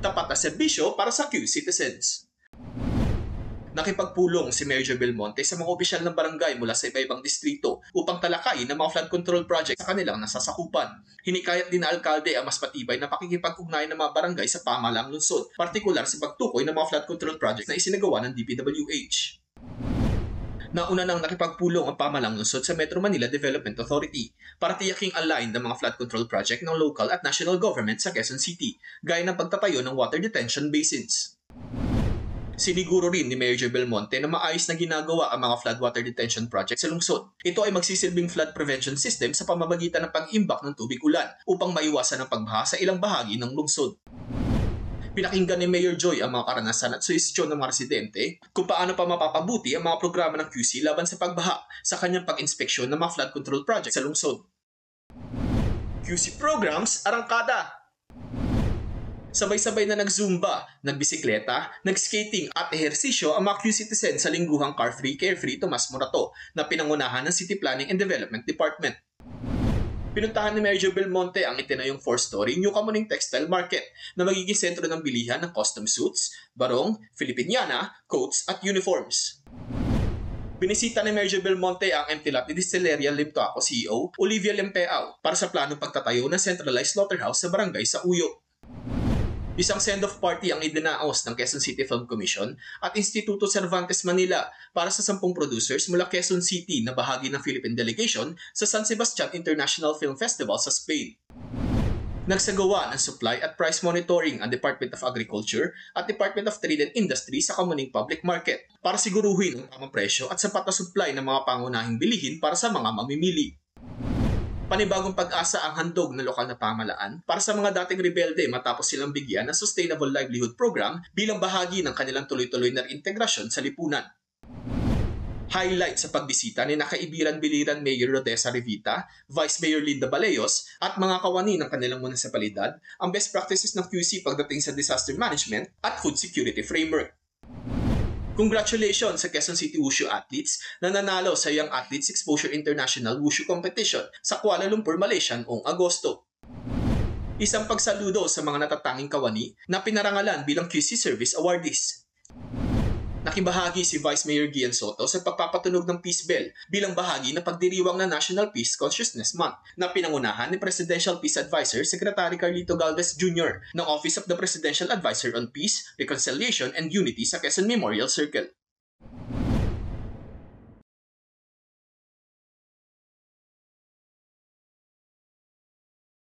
Tapat na serbisyo para sa Q-citizens. Nakipagpulong si Mayor Joe Belmonte sa mga opisyal ng barangay mula sa iba-ibang distrito upang talakayin ang mga flood control project sa kanilang nasasakupan. Hinikayat din na alkalde ang mas matibay na pakikipag-ugnayan ng mga barangay sa pamahalaang lungsod, partikular sa pagtukoy ng mga flood control project na isinagawa ng DPWH. Nauna nang nakipagpulong ang pamahalaang lungsod sa Metro Manila Development Authority para tiyaking aligned ang mga flood control project ng local at national government sa Quezon City, gaya ng pagtatayo ng water detention basins. Siniguro rin ni Mayor Joe Belmonte na maayos na ginagawa ang mga flood water detention project sa lungsod. Ito ay magsisilbing flood prevention system sa pamamagitan ng pag-imbak ng tubig ulan upang maiwasan ang pagbaha sa ilang bahagi ng lungsod. Pinakinggan ni Mayor Joy ang mga karanasan at suhestyon ng mga residente kung paano pa mapapabuti ang mga programa ng QC laban sa pagbaha sa kanyang pag-inspeksyon ng mga flood control project sa lungsod. QC Programs Arangkada. Sabay-sabay na nag-zumba, nagbisikleta, nag-skating at ehersisyo ang mga Q-citizen sa lingguhang Car-Free, Carefree Tomas Morato na pinangunahan ng City Planning and Development Department. Pinuntahan ni Mayor Joe Belmonte ang itinayong 4-story New Kamuning Textile Market na magiging sentro ng bilihan ng custom suits, barong, Filipiniana, coats at uniforms. Binisita ni Mayor Joe Belmonte ang empty lot ni Distilleria Limtoaco CEO Olivia Lempeao para sa planong pagtatayo ng centralized slaughterhouse sa barangay sa Uyo. Isang send-off party ang idinaos ng Quezon City Film Commission at Instituto Cervantes Manila para sa 10 producers mula Quezon City na bahagi ng Philippine Delegation sa San Sebastian International Film Festival sa Spain. Nagsagawa ng supply at price monitoring ang Department of Agriculture at Department of Trade and Industry sa Kamuning Public Market para siguruhin ang tamang presyo at sapat na supply ng mga pangunahing bilihin para sa mga mamimili. Panibagong pag-asa ang handog ng lokal na pamahalaan para sa mga dating rebelde matapos silang bigyan ng Sustainable Livelihood Program bilang bahagi ng kanilang tuloy-tuloy na integrasyon sa lipunan. Highlight sa pagbisita ni Nakaibiran-Biliran Mayor Rodessa Revita, Vice Mayor Linda Baleyos at mga kawani ng kanilang munisipalidad ang best practices ng QC pagdating sa disaster management at food security framework. Congratulations sa Quezon City Wushu athletes na nanalo sa Young Athletes Exposure International Wushu Competition sa Kuala Lumpur, Malaysia noong Agosto. Isang pagsaludo sa mga natatanging kawani na pinarangalan bilang QC Service Awardees. Nakibahagi si Vice Mayor Gian Soto sa pagpapatunog ng Peace Bell bilang bahagi ng pagdiriwang ng National Peace Consciousness Month na pinangunahan ni Presidential Peace Advisor Secretary Carlito Galvez Jr. ng Office of the Presidential Advisor on Peace, Reconciliation and Unity sa Quezon Memorial Circle.